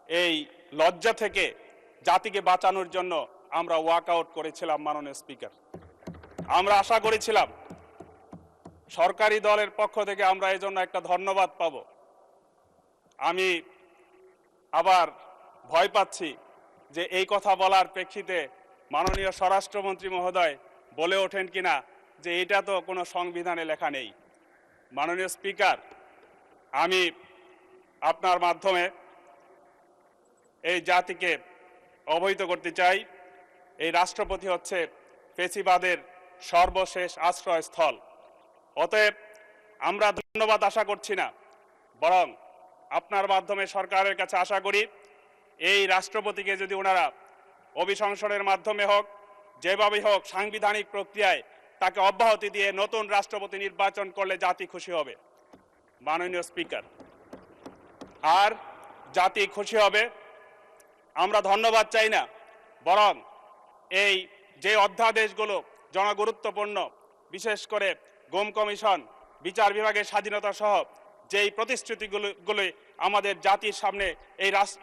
এই লজ্জা থেকে জাতিকে বাঁচানোর জন্য আমরা ওয়াকআউট করেছিলাম। মাননীয় স্পিকার, আমরা আশা করেছিলাম সরকারি দলের পক্ষ থেকে আমরা এই জন্য একটা ধন্যবাদ পাব। আমি আবার ভয় পাচ্ছি যে এই কথা বলার প্রেক্ষিতে মাননীয় স্বরাষ্ট্রমন্ত্রী মহোদয় বলে ওঠেন কিনা যে এটা তো কোনো সংবিধানে লেখা নেই। মাননীয় স্পিকার, আমি আপনার মাধ্যমে এই জাতিকে অবহিত করতে চাই, এই রাষ্ট্রপতি হচ্ছে ফেসিবাদের সর্বশেষ আশ্রয়স্থল। অতএব আমরা ধন্যবাদ আশা করছি না, বরং আপনার মাধ্যমে সরকারের কাছে আশা করি এই রাষ্ট্রপতিকে যদি ওনারা অভিশংসনের মাধ্যমে হোক, যেভাবে হোক সাংবিধানিক প্রক্রিয়ায় তাকে অব্যাহতি দিয়ে নতুন রাষ্ট্রপতি নির্বাচন করলে জাতি খুশি হবে। মাননীয় স্পিকার, আর জাতি খুশি হবে, আমরা ধন্যবাদ চাই না, বরং এই যে অধ্যাদেশগুলো জনগুরুত্বপূর্ণ, বিশেষ করে গুম কমিশন, বিচার বিভাগের স্বাধীনতা সহ যেই প্রতিশ্রুতিগুলো আমাদের জাতির সামনে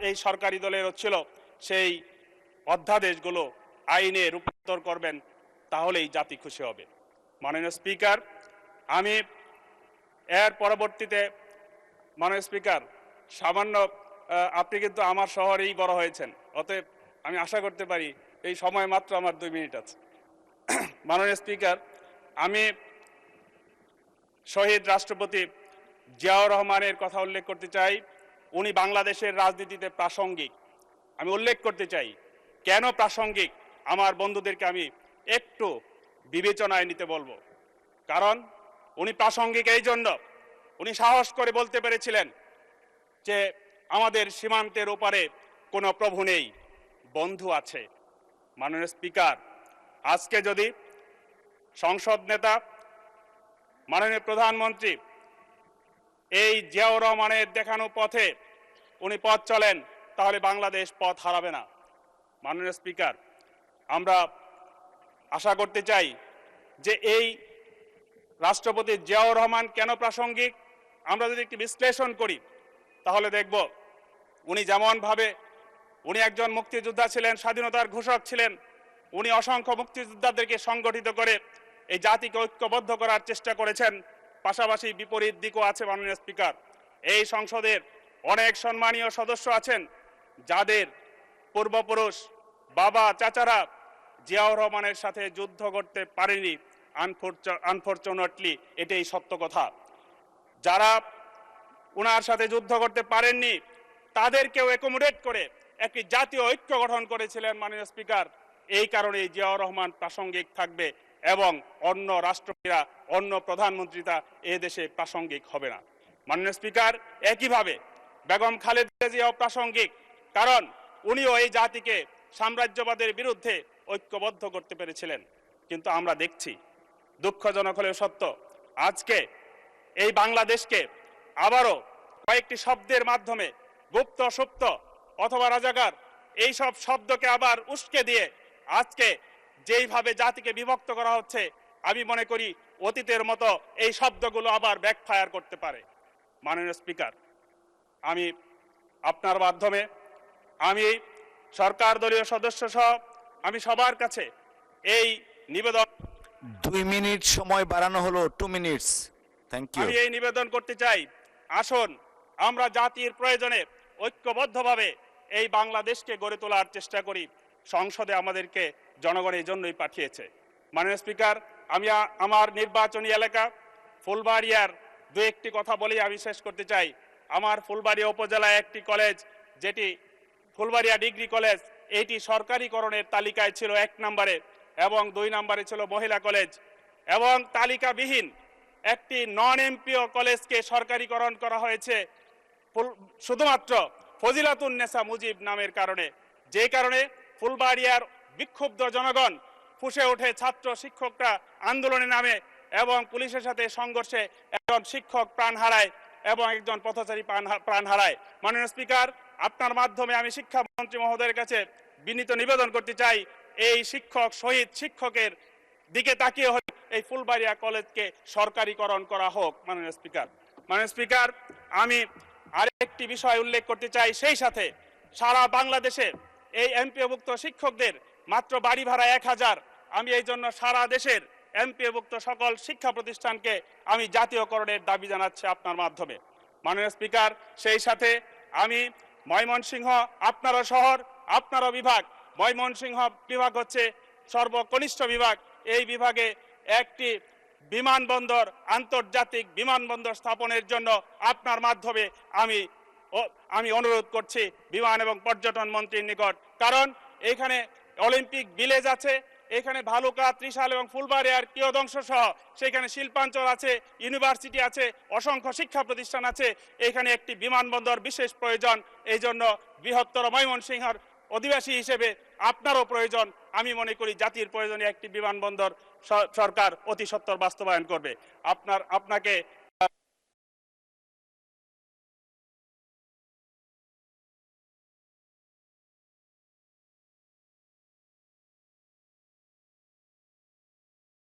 এই সরকারি দলের ছিল, সেই অধ্যাদেশগুলো আইনে রূপান্তর করবেন, তাহলেই জাতি খুশি হবে। মাননীয় স্পিকার, আমি এর পরবর্তীতে মাননীয় স্পিকার সামান্য আপনি কিন্তু আমার শহরেই বড় হয়েছেন, অতএব আমি আশা করতে পারি এই সময় মাত্র আমার 2 মিনিট আছে। মাননীয় স্পিকার, আমি শহীদ রাষ্ট্রপতি জিয়াউর রহমানের কথা উল্লেখ করতে চাই। উনি বাংলাদেশের রাজনীতিতে প্রাসঙ্গিক। আমি উল্লেখ করতে চাই কেন প্রাসঙ্গিক, আমার বন্ধুদেরকে আমি একটু বিবেচনায় নিতে বলবো। কারণ উনি প্রাসঙ্গিক এই জন্য, উনি সাহস করে বলতে পেরেছিলেন যে আমাদের সীমান্তের ওপারে কোনো প্রভু নেই, বন্ধু আছে। মাননীয় স্পিকার, আজকে যদি সংসদ নেতা মাননীয় প্রধানমন্ত্রী এই জিয়াউর রহমানের দেখানো পথে উনি পথ চলেন, তাহলে বাংলাদেশ পথ হারাবে না। মাননীয় স্পিকার, আমরা আশা করতে চাই যে এই রাষ্ট্রপতি জিয়াউর রহমান কেন প্রাসঙ্গিক, আমরা যদি একটি বিশ্লেষণ করি তাহলে দেখব উনি যেমনভাবে উনি একজন মুক্তিযোদ্ধা ছিলেন, স্বাধীনতার ঘোষক ছিলেন, উনি অসংখ্য মুক্তিযোদ্ধাদেরকে সংগঠিত করে এই জাতিকে ঐক্যবদ্ধ করার চেষ্টা করেছেন। পাশাপাশি বিপরীত দিকও আছে। মাননীয় স্পিকার, এই সংসদের অনেক সম্মানীয় সদস্য আছেন যাদের পূর্বপুরুষ বাবা চাচারা জিয়াউর রহমানের সাথে যুদ্ধ করতে পারেনি। আনফরচুনেটলি এটাই সত্য কথা। যারা ওনার সাথে যুদ্ধ করতে পারেননি তাদেরকেও অ্যাকোমোডেট করে একটি জাতীয় ঐক্য গঠন করেছিলেন। মাননীয় স্পিকার, এই কারণেই জিয়াউর রহমান প্রাসঙ্গিক থাকবে এবং অন্য রাষ্ট্রপতিরা, অন্য প্রধানমন্ত্রীরা এ দেশে প্রাসঙ্গিক হবে না। মাননীয় স্পিকার, একইভাবে বেগম খালেদা জিয়াও প্রাসঙ্গিক, কারণ উনিও এই জাতিকে সাম্রাজ্যবাদের বিরুদ্ধে ঐক্যবদ্ধ করতে পেরেছিলেন। কিন্তু আমরা দেখছি, দুঃখজনক হলেও সত্য, আজকে এই বাংলাদেশকে আবারও কয়েকটি শব্দের মাধ্যমে গুপ্ত, সুপ্ত অথবা রাজাকার এইসব শব্দকে আবার উস্কে দিয়ে আজকে যেইভাবে জাতিকে বিভক্ত করা হচ্ছে, আমি মনে করি অতীতের মতো এই শব্দগুলো আবার ব্যাকফায়ার করতে পারে। মাননীয় স্পিকার, আমি আপনার মাধ্যমে আমি সরকার দলীয় সদস্য সহ আমি সবার কাছে এই নিবেদন, 2 মিনিট সময় বাড়ানো হলো 2 মিনিটস। Thank you. আমি এই নিবেদন করতে চাই, আসুন আমরা জাতির প্রয়োজনে ঐক্যবদ্ধভাবে এই বাংলাদেশকে গড়ে তোলার চেষ্টা করি। সংসদে আমাদেরকে জনগণ এই জন্যই পাঠিয়েছে। মাননীয় স্পিকার, আমি আমার নির্বাচনী এলাকা ফুলবাড়িয়ার 2-1টি কথা বলেই আমি শেষ করতে চাই। আমার ফুলবাড়িয়া উপজেলায় একটি কলেজ, যেটি ফুলবাড়িয়া ডিগ্রি কলেজ, এটি সরকারিকরণের তালিকায় ছিল 1 নম্বরে এবং 2 নম্বরে ছিল মহিলা কলেজ, এবং তালিকাবিহীন একটি নন এমপিও কলেজকে সরকারিকরণ করা হয়েছে শুধুমাত্র ফজিলাতুন্নেসা মুজিব নামের কারণে। যে কারণে ফুলবাড়িয়ার বিক্ষুব্ধ জনগণ ফুঁসে ওঠে, ছাত্র শিক্ষকরা আন্দোলনে নামে এবং পুলিশের সাথে সংঘর্ষে একজন শিক্ষক প্রাণ হারায় এবং একজন পথচারী প্রাণ হারায়। মাননীয় স্পিকার, আপনার মাধ্যমে আমি শিক্ষামন্ত্রী মহোদয়ের কাছে বিনীত নিবেদন করতে চাই, এই শিক্ষক, শহীদ শিক্ষকের দিকে তাকিয়ে হলে এই ফুলবাড়িয়া কলেজকে সরকারিকরণ করা হোক। মাননীয় স্পিকার, আমি আরেকটি বিষয় উল্লেখ করতে চাই, সেই সাথে সারা বাংলাদেশে এই এমপিওভুক্ত শিক্ষকদের মাত্র বাড়ি ভাড়া 1000। আমি এই জন্য সারা দেশের এমপিওভুক্ত সকল শিক্ষা প্রতিষ্ঠানকে আমি জাতীয়করণের দাবি জানাচ্ছি আপনার মাধ্যমে। মাননীয় স্পিকার, সেই সাথে আমি ময়মনসিংহ, আপনারও শহর, আপনারও বিভাগ, ময়মনসিংহ বিভাগ হচ্ছে সর্বকনিষ্ঠ বিভাগ। এই বিভাগে একটি বিমানবন্দর, আন্তর্জাতিক বিমানবন্দর স্থাপনের জন্য আপনার মাধ্যমে আমি অনুরোধ করছি বিমান এবং পর্যটন মন্ত্রীর নিকট। কারণ এখানে অলিম্পিক ভিলেজ আছে, এখানে ভালুকা, ত্রিশাল এবং ফুলবাড়িয়ার কিয়দংশ সহ সেখানে শিল্পাঞ্চল আছে, ইউনিভার্সিটি আছে, অসংখ্য শিক্ষা প্রতিষ্ঠান আছে। এখানে একটি বিমানবন্দর বিশেষ প্রয়োজন। এই জন্য বৃহত্তর ময়মনসিংহের অধিবাসী হিসেবে আপনারও প্রয়োজন। আমি মনে করি জাতির প্রয়োজনে একটি বিমানবন্দর সরকার অতি সত্বর বাস্তবায়ন করবে। আপনাকে